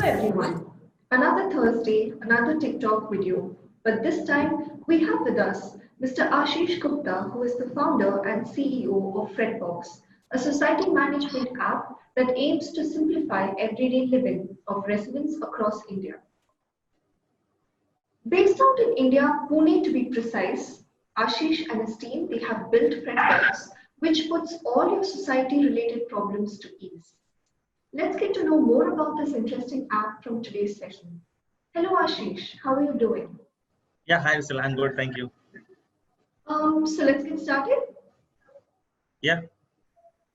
everyone. Another Thursday, another TikTok video. But this time we have with us Mr. Ashish Gupta, who is the founder and CEO of Fredbox, a society management app that aims to simplify everyday living of residents across India. Based out in India, Pune to be precise, Ashish and his team they have built Fredbox, which puts all your society related problems to ease. Let's get to know more about this interesting app from today's session. Hello Ashish, how are you doing? Yeah, hi, Vishal. I'm good. Thank you. So let's get started. Yeah,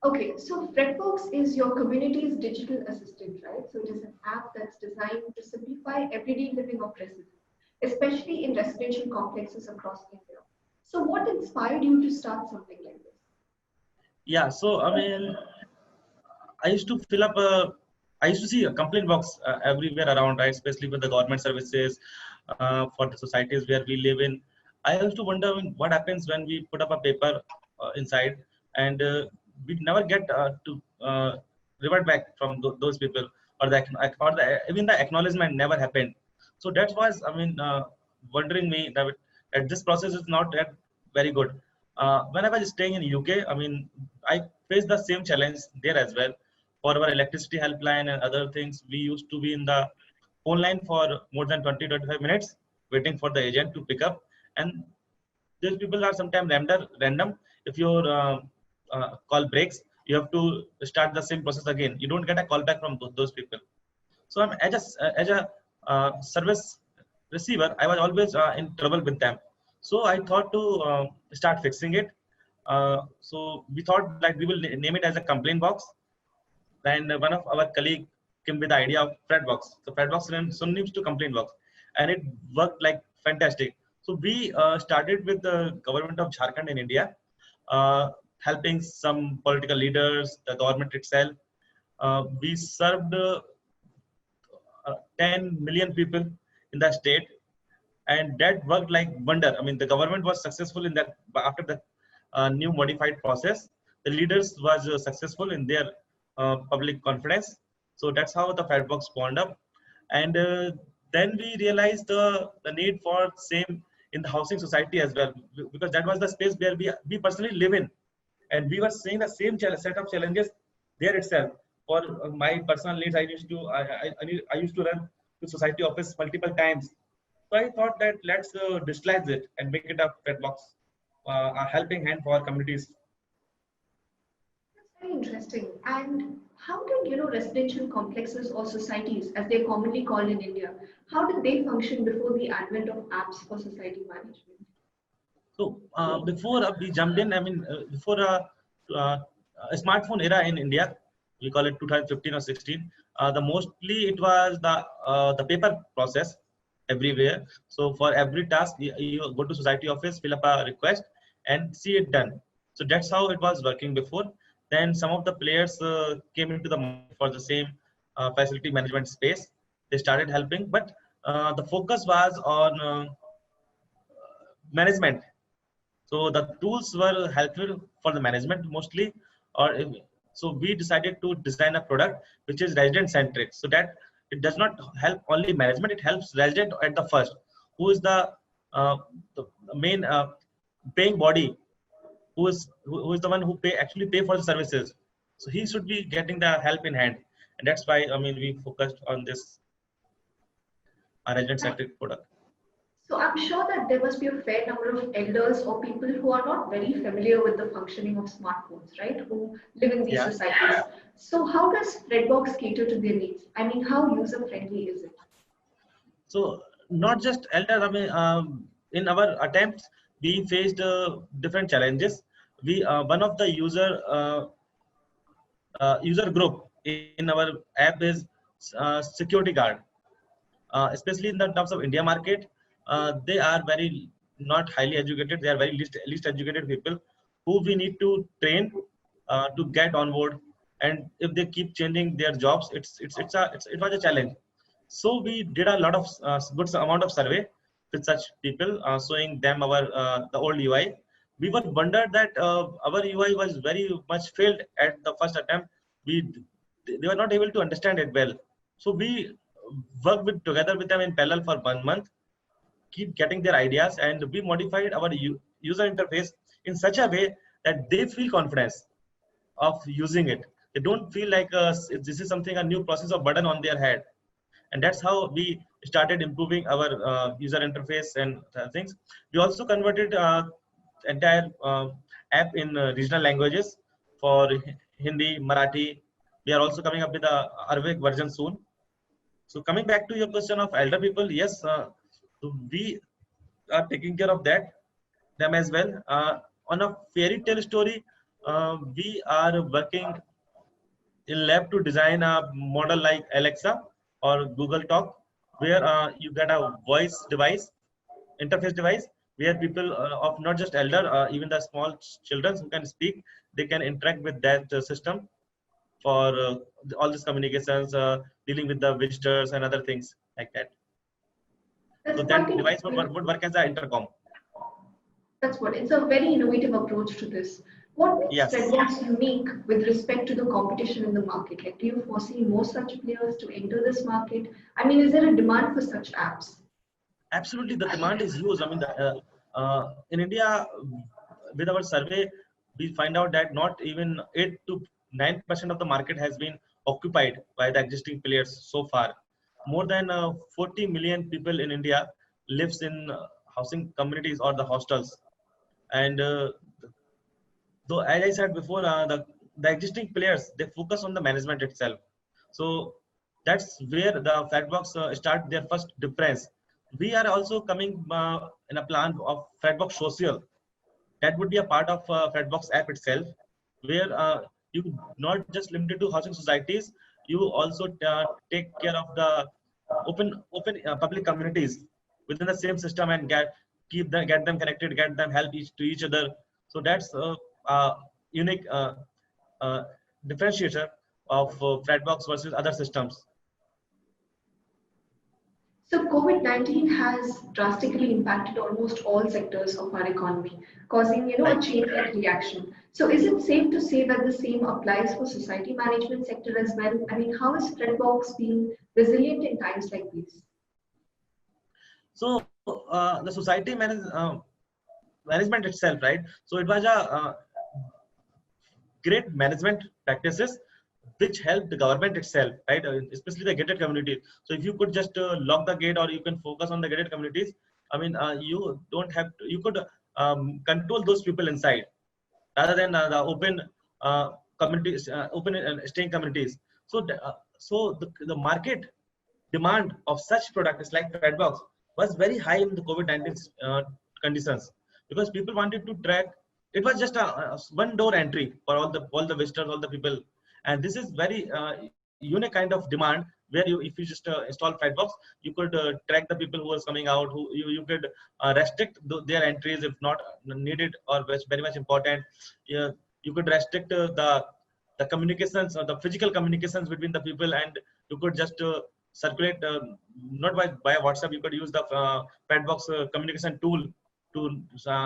Okay, so Fredbox is your community's digital assistant, right? So it is an app that's designed to simplify everyday living of residents, especially in residential complexes across India. So what inspired you to start something like this? yeah. So, I used to fill up I used to see a complaint box everywhere around, right? Especially with the government services, for the societies where we live in. I used to wonder what happens when we put up a paper inside and we never get to revert back from those people, or even the acknowledgement never happened. So that was, wondering me that this process is not that very good. When I was staying in UK, I faced the same challenge there as well. For our electricity helpline and other things, we used to be in the phone line for more than 20-25 minutes waiting for the agent to pick up. And these people are sometimes random. If your call breaks, you have to start the same process again. You don't get a call back from those people. So as a service receiver, I was always in trouble with them. So I thought to start fixing it. So we thought like we will name it as a complaint box. And one of our colleague came with the idea of Fredbox. So Fredbox synonyms to complaint box, and it worked like fantastic. So we started with the government of Jharkhand in India, helping some political leaders, the government itself. We served 10 million people in the state, and that worked like wonder. I mean, the government was successful in that. After the new modified process, the leaders was successful in their public confidence. So that's how the Fedbox spawned up. And then we realized the need for same in the housing society as well, because that was the space where we personally live in, and we were seeing the same set of challenges there itself. For my personal needs, I used to run to society office multiple times. So I thought that let's digitalize it and make it a Fedbox, a helping hand for communities. That's very interesting. And how did residential complexes or societies, as they're commonly called in India, how did they function before the advent of apps for society management? So before we jumped in, before uh, a smartphone era in India, we call it 2015 or 16. The mostly it was the paper process everywhere. So for every task, you go to society office, fill up a request, and see it done. So that's how it was working before. Then some of the players came into the market for the same facility management space. They started helping, but the focus was on management. So the tools were helpful for the management mostly, or so we decided to design a product which is resident centric, so that it does not help only management; it helps resident at the first, who is the main paying body, who is the one who actually pay for the services. So he should be getting the help in hand, and that's why we focused on this resident centric product. So I'm sure that there must be a fair number of elders or people who are not very familiar with the functioning of smartphones, right? Who live in these Yeah. societies. So how does Redbox cater to their needs? I mean, how user friendly is it? So not just elder. In our attempts, we faced different challenges. We one of the user group in our app is security guard, especially in the terms of India market. They are very not highly educated. They are very least educated people who we need to train to get on board. And if they keep changing their jobs, it was a challenge. So we did a lot of good amount of survey with such people, showing them our the old UI. We were wondered that our UI was very much failed at the first attempt. We They were not able to understand it well. So we worked together with them in parallel for 1 month, keep getting their ideas, and we modified our user interface in such a way that they feel confidence of using it. They don't feel like this is something, a new process or burden on their head. And that's how we started improving our user interface and things. We also converted entire app in regional languages for Hindi, Marathi. We are also coming up with a Arabic version soon. So coming back to your question of elder people, yes, so we are taking care of them as well. On a fairy tale story, we are working in lab to design a model like Alexa or Google Talk, where you get a voice device, interface device, where people of not just elder, even the small children who can speak, they can interact with that system for all these communications, dealing with the visitors and other things like that. That's So quite that device would work as an intercom. That's what, it's a very innovative approach to this. What makes Yes. Fredbox unique with respect to the competition in the market? Like, do you foresee more such players to enter this market? I mean, is there a demand for such apps? Absolutely, the demand is huge. I mean, in India, with our survey, we find out that not even 8 to 9% of the market has been occupied by the existing players so far. More than 40 million people in India lives in housing communities or the hostels, and though as I said before, the existing players, they focus on the management itself. So that's where the Fredbox start their first difference. We are also coming in a plan of Fredbox social. That would be a part of Fredbox app itself, where you not just limited to housing societies, you also take care of the open public communities within the same system, and get them connected, get them help to each other. So that's a unique uh, differentiator of Fredbox versus other systems. So COVID-19 has drastically impacted almost all sectors of our economy, causing a Right. chain-like reaction. So is it safe to say that the same applies for society management sector as well? I mean, how is Fredbox being resilient in times like these? So the society management itself, right? So it was a great management practices which help the government itself, right? Especially the gated communities. So if you could just lock the gate, or you can focus on the gated communities, I mean, you don't have to, you could control those people inside, rather than the open communities, open and staying communities. So the market demand of such products like Fredbox was very high in the COVID-19 conditions, because people wanted to track. It was just a one door entry for all the visitors, all the people, and this is very unique kind of demand, where if you just install Fredbox, you could track the people who was coming out, who you could restrict their entries if not needed or very much important. Yeah, you could restrict the communications, or the physical communications between the people, and you could just circulate not by WhatsApp. You could use the Fredbox communication tool to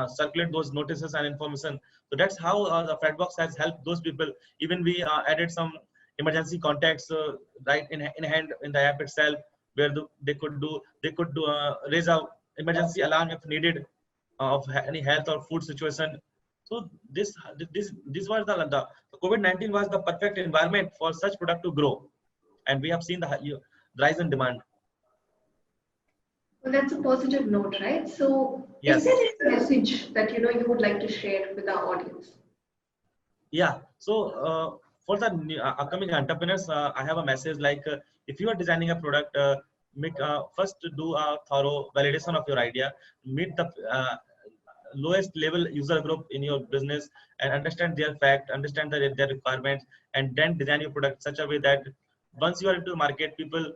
circulate those notices and information. So that's how the Fredbox has helped those people. Even we added some emergency contacts right in hand in the app itself, where they could raise a emergency alarm if needed, of any health or food situation. So this was the COVID-19 was the perfect environment for such product to grow, and we have seen the rise in demand. Well, that's a positive note, right? So is there Yes. any message that you would like to share with our audience? Yeah. So for the upcoming entrepreneurs, I have a message like, if you are designing a product, make first do a thorough validation of your idea, meet the lowest level user group in your business, and understand their fact, understand their requirements, and then design your product such a way that once you are into the market, people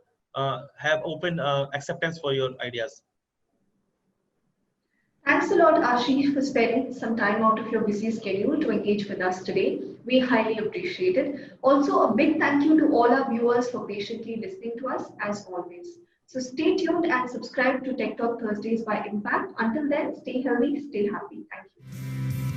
have open acceptance for your ideas. Thanks a lot, Ashish, for spending some time out of your busy schedule to engage with us today. We highly appreciate it. Also, a big thank you to all our viewers for patiently listening to us as always. So stay tuned and subscribe to Tech Talk Thursdays by Impact. Until then, stay healthy, stay happy. Thank you.